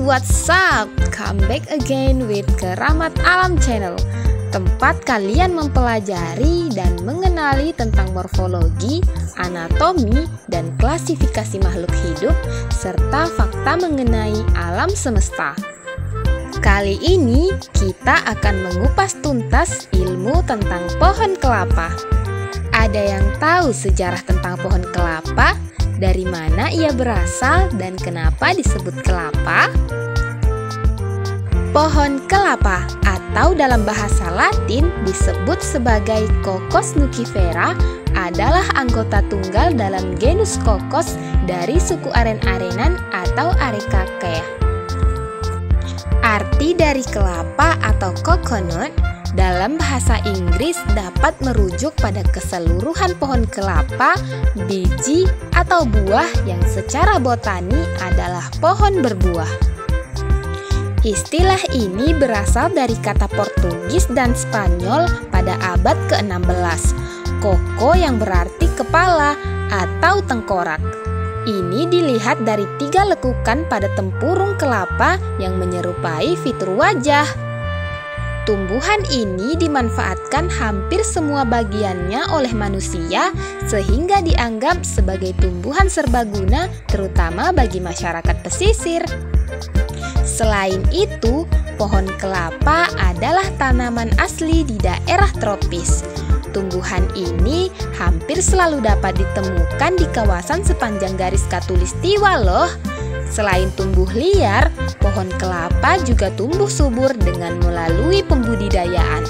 what's up? Come back again with Keramat Alam Channel, tempat kalian mempelajari dan mengenali tentang morfologi, anatomi, dan klasifikasi makhluk hidup, serta fakta mengenai alam semesta. Kali ini kita akan mengupas tuntas ilmu tentang pohon kelapa. Ada yang tahu sejarah tentang pohon kelapa? Dari mana ia berasal dan kenapa disebut kelapa? Pohon kelapa atau dalam bahasa Latin disebut sebagai Cocos nucifera adalah anggota tunggal dalam genus Cocos dari suku aren-arenan atau Arecaceae. Arti dari kelapa atau coconut dalam bahasa Inggris dapat merujuk pada keseluruhan pohon kelapa, biji, atau buah yang secara botani adalah pohon berbuah. Istilah ini berasal dari kata Portugis dan Spanyol pada abad ke-16, coco yang berarti kepala atau tengkorak. Ini dilihat dari 3 lekukan pada tempurung kelapa yang menyerupai fitur wajah. Tumbuhan ini dimanfaatkan hampir semua bagiannya oleh manusia sehingga dianggap sebagai tumbuhan serbaguna terutama bagi masyarakat pesisir. Selain itu, pohon kelapa adalah tanaman asli di daerah tropis. Tumbuhan ini hampir selalu dapat ditemukan di kawasan sepanjang garis khatulistiwa loh. Selain tumbuh liar, pohon kelapa juga tumbuh subur dengan melalui pembudidayaan.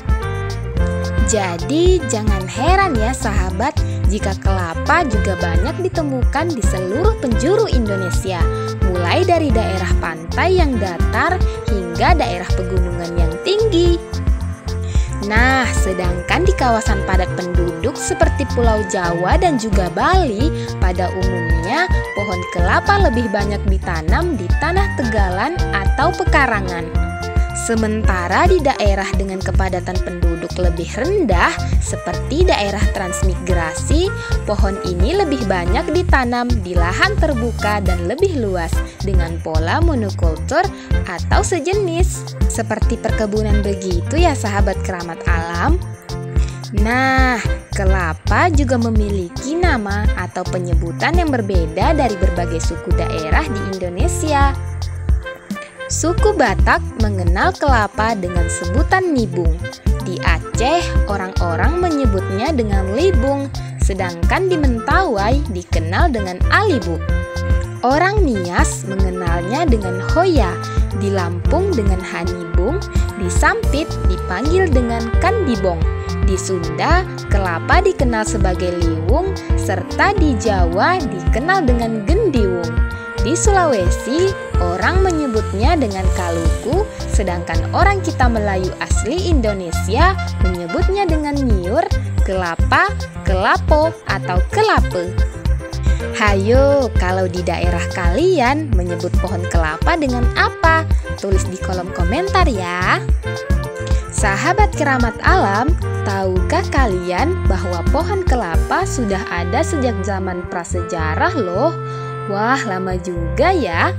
Jadi jangan heran ya sahabat jika kelapa juga banyak ditemukan di seluruh penjuru Indonesia, mulai dari daerah pantai yang datar hingga daerah pegunungan yang tinggi. Nah, sedangkan di kawasan padat penduduk seperti Pulau Jawa dan juga Bali, pada umumnya pohon kelapa lebih banyak ditanam di tanah tegalan atau pekarangan. Sementara di daerah dengan kepadatan penduduk lebih rendah, seperti daerah transmigrasi, pohon ini lebih banyak ditanam di lahan terbuka dan lebih luas dengan pola monokultur atau sejenis. Seperti perkebunan begitu ya sahabat keramat alam. Nah, kelapa juga memiliki nama atau penyebutan yang berbeda dari berbagai suku daerah di Indonesia. Suku Batak mengenal kelapa dengan sebutan nibung. Di Aceh, orang-orang menyebutnya dengan libung, sedangkan di Mentawai dikenal dengan alibu. Orang Nias mengenalnya dengan hoya, di Lampung dengan hanibung, di Sampit dipanggil dengan kandibong. Di Sunda, kelapa dikenal sebagai liwung, serta di Jawa dikenal dengan gendiwung. Di Sulawesi, orang menyebutnya dengan kaluku, sedangkan orang kita Melayu asli Indonesia menyebutnya dengan nyiur, kelapa, kelapo, atau kelape. Hayo, kalau di daerah kalian menyebut pohon kelapa dengan apa? Tulis di kolom komentar ya. Sahabat keramat alam, tahukah kalian bahwa pohon kelapa sudah ada sejak zaman prasejarah loh? Wah, lama juga ya.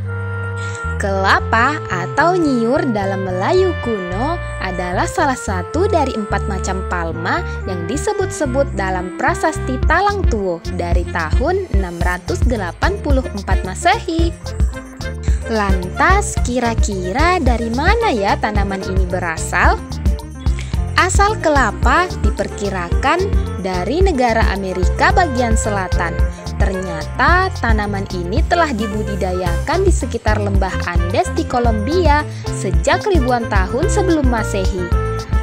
Kelapa atau nyiur dalam Melayu kuno adalah salah satu dari 4 macam palma yang disebut-sebut dalam prasasti Talang Tuo dari tahun 684 Masehi. Lantas, kira-kira dari mana ya tanaman ini berasal? Asal kelapa diperkirakan dari negara Amerika bagian selatan. Ternyata tanaman ini telah dibudidayakan di sekitar lembah Andes di Kolombia sejak ribuan tahun sebelum Masehi.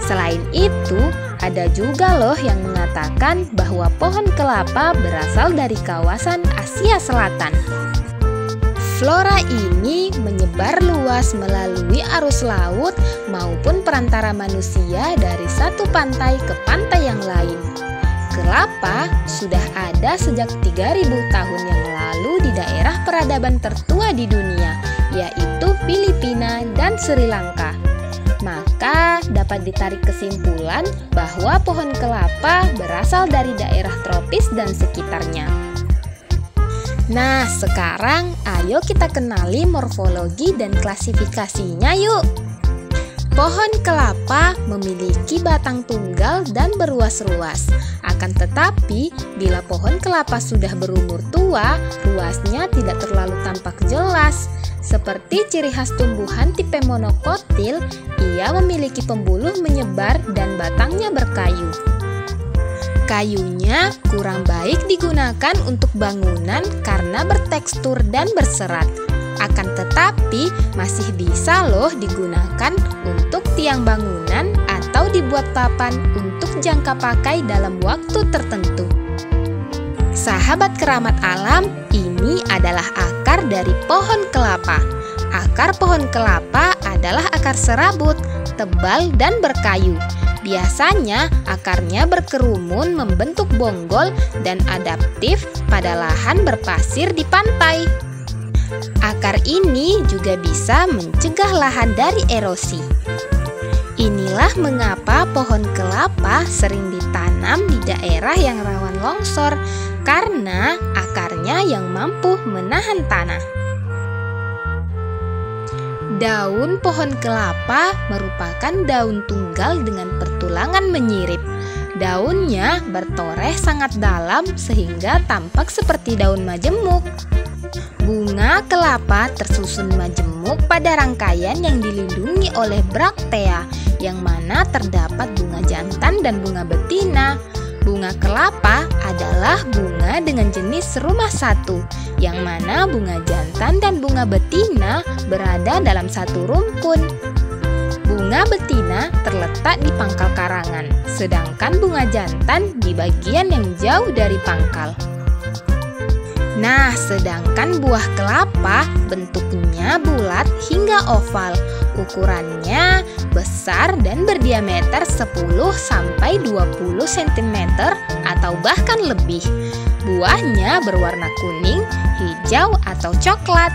Selain itu, ada juga loh yang mengatakan bahwa pohon kelapa berasal dari kawasan Asia Selatan. Flora ini menyebar luas melalui arus laut maupun perantara manusia dari satu pantai ke pantai yang lain. Kelapa sudah ada sejak 3000 tahun yang lalu di daerah peradaban tertua di dunia, yaitu Filipina dan Sri Lanka. Maka dapat ditarik kesimpulan bahwa pohon kelapa berasal dari daerah tropis dan sekitarnya. Nah, sekarang ayo kita kenali morfologi dan klasifikasinya yuk. Pohon kelapa memiliki batang tunggal dan beruas-ruas. Akan tetapi, bila pohon kelapa sudah berumur tua, ruasnya tidak terlalu tampak jelas. Seperti ciri khas tumbuhan tipe monokotil, ia memiliki pembuluh menyebar dan batangnya berkayu. Kayunya kurang baik digunakan untuk bangunan karena bertekstur dan berserat. Akan tetapi masih bisa loh digunakan untuk tiang bangunan atau dibuat papan untuk jangka pakai dalam waktu tertentu. Sahabat keramat alam, ini adalah akar dari pohon kelapa. Akar pohon kelapa adalah akar serabut, tebal dan berkayu. Biasanya akarnya berkerumun membentuk bonggol dan adaptif pada lahan berpasir di pantai. Akar ini juga bisa mencegah lahan dari erosi. Inilah mengapa pohon kelapa sering ditanam di daerah yang rawan longsor karena akarnya yang mampu menahan tanah. Daun pohon kelapa merupakan daun tunggal dengan pertulangan menyirip. Daunnya bertoreh sangat dalam sehingga tampak seperti daun majemuk. Bunga kelapa tersusun majemuk pada rangkaian yang dilindungi oleh braktea, yang mana terdapat bunga jantan dan bunga betina. Bunga kelapa adalah bunga dengan jenis rumah satu, yang mana bunga jantan dan bunga betina berada dalam satu rumpun. Bunga betina terletak di pangkal karangan, sedangkan bunga jantan di bagian yang jauh dari pangkal. Nah, sedangkan buah kelapa bentuknya bulat hingga oval. Ukurannya besar dan berdiameter 10-20 cm atau bahkan lebih. Buahnya berwarna kuning, hijau atau coklat.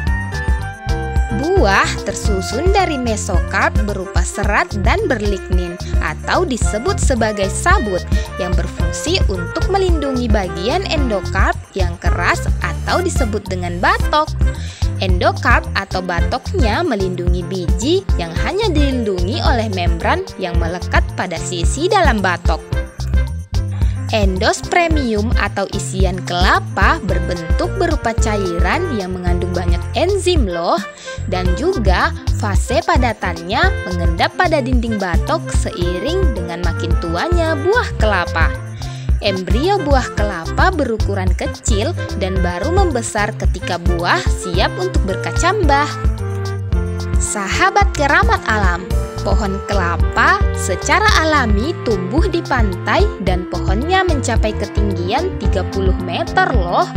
Buah tersusun dari mesokarp berupa serat dan berlignin atau disebut sebagai sabut yang berfungsi untuk melindungi bagian endokarp yang keras atau disebut dengan batok. Endokarp atau batoknya melindungi biji yang hanya dilindungi oleh membran yang melekat pada sisi dalam batok. Endospermium atau isian kelapa berbentuk berupa cairan yang mengandung banyak enzim loh, dan juga fase padatannya mengendap pada dinding batok seiring dengan makin tuanya buah kelapa. Embrio buah kelapa berukuran kecil dan baru membesar ketika buah siap untuk berkacambah. Sahabat keramat alam, pohon kelapa secara alami tumbuh di pantai dan pohonnya mencapai ketinggian 30 meter loh.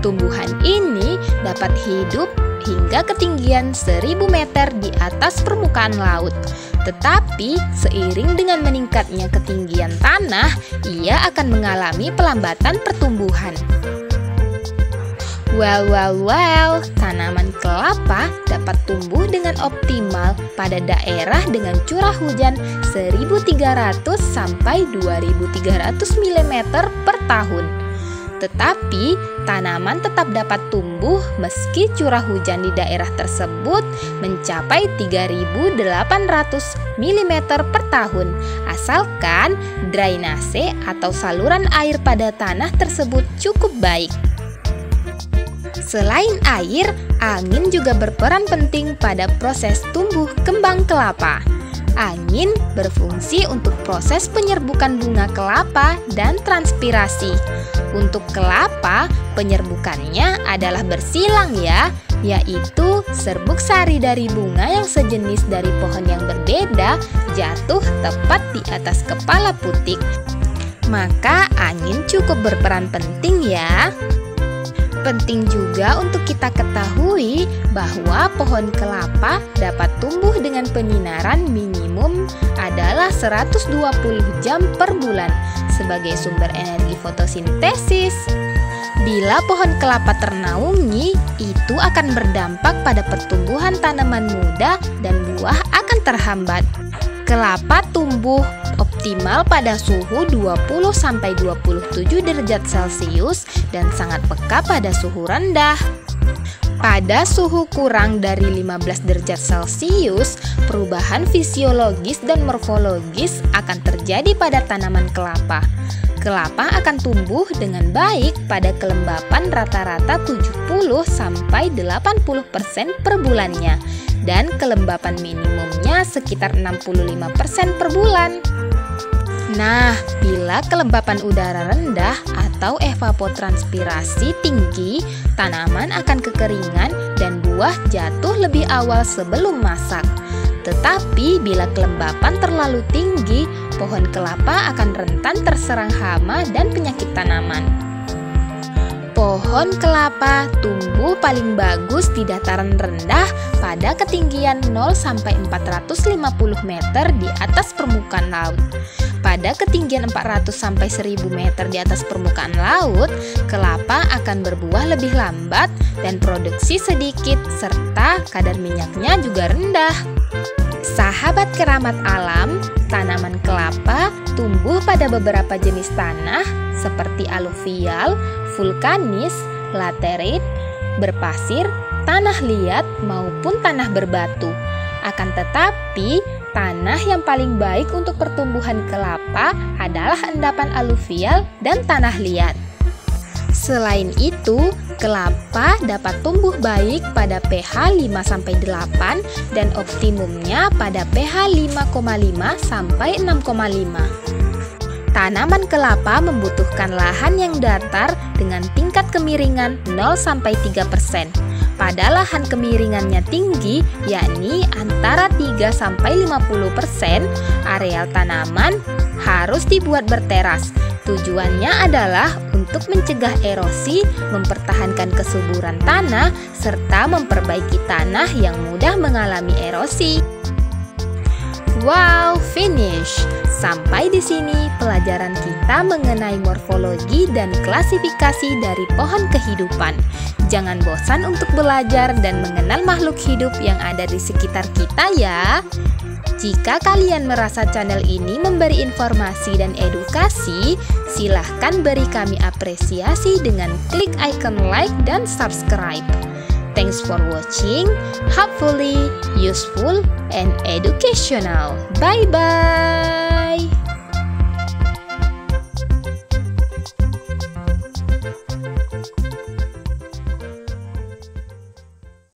Tumbuhan ini dapat hidup hingga ketinggian 1000 meter di atas permukaan laut. Tetapi seiring dengan meningkatnya ketinggian tanah, ia akan mengalami pelambatan pertumbuhan. Well, tanaman kelapa dapat tumbuh dengan optimal pada daerah dengan curah hujan 1.300 sampai 2.300 mm per tahun. Tetapi, tanaman tetap dapat tumbuh meski curah hujan di daerah tersebut mencapai 3.800 mm per tahun, asalkan drainase atau saluran air pada tanah tersebut cukup baik. Selain air, angin juga berperan penting pada proses tumbuh kembang kelapa. Angin berfungsi untuk proses penyerbukan bunga kelapa dan transpirasi. Untuk kelapa, penyerbukannya adalah bersilang ya, yaitu serbuk sari dari bunga yang sejenis dari pohon yang berbeda jatuh tepat di atas kepala putik. Maka angin cukup berperan penting ya. Penting juga untuk kita ketahui bahwa pohon kelapa dapat tumbuh dengan penyinaran minimum adalah 120 jam per bulan sebagai sumber energi fotosintesis. Bila pohon kelapa ternaungi, itu akan berdampak pada pertumbuhan tanaman muda dan buah akan terhambat. Kelapa tumbuh optimal optimal pada suhu 20-27 derajat Celcius dan sangat peka pada suhu rendah. Pada suhu kurang dari 15 derajat Celcius, perubahan fisiologis dan morfologis akan terjadi pada tanaman kelapa. Kelapa akan tumbuh dengan baik pada kelembapan rata-rata 70-80% per bulannya dan kelembapan minimumnya sekitar 65% per bulan. Nah, bila kelembapan udara rendah atau evapotranspirasi tinggi, tanaman akan kekeringan dan buah jatuh lebih awal sebelum masak. Tetapi bila kelembapan terlalu tinggi, pohon kelapa akan rentan terserang hama dan penyakit tanaman. Pohon kelapa tumbuh paling bagus di dataran rendah pada ketinggian 0-450 meter di atas permukaan laut. Pada ketinggian 400-1000 meter di atas permukaan laut, kelapa akan berbuah lebih lambat dan produksi sedikit serta kadar minyaknya juga rendah. Sahabat keramat alam, tanaman kelapa tumbuh pada beberapa jenis tanah seperti aluvial, vulkanis, laterit, berpasir, tanah liat maupun tanah berbatu. Akan tetapi, tanah yang paling baik untuk pertumbuhan kelapa adalah endapan aluvial dan tanah liat. Selain itu, kelapa dapat tumbuh baik pada pH 5-8 dan optimumnya pada pH 5,5-6,5. Tanaman kelapa membutuhkan lahan yang datar dengan tingkat kemiringan 0-3%. Pada lahan kemiringannya tinggi, yakni antara 3-50%, areal tanaman harus dibuat berteras. Tujuannya adalah untuk mencegah erosi, mempertahankan kesuburan tanah, serta memperbaiki tanah yang mudah mengalami erosi. Wow, finish! Sampai di sini pelajaran kita mengenai morfologi dan klasifikasi dari pohon kehidupan. Jangan bosan untuk belajar dan mengenal makhluk hidup yang ada di sekitar kita ya. Jika kalian merasa channel ini memberi informasi dan edukasi, silahkan beri kami apresiasi dengan klik icon like dan subscribe. Thanks for watching, hopefully useful and educational. Bye-bye!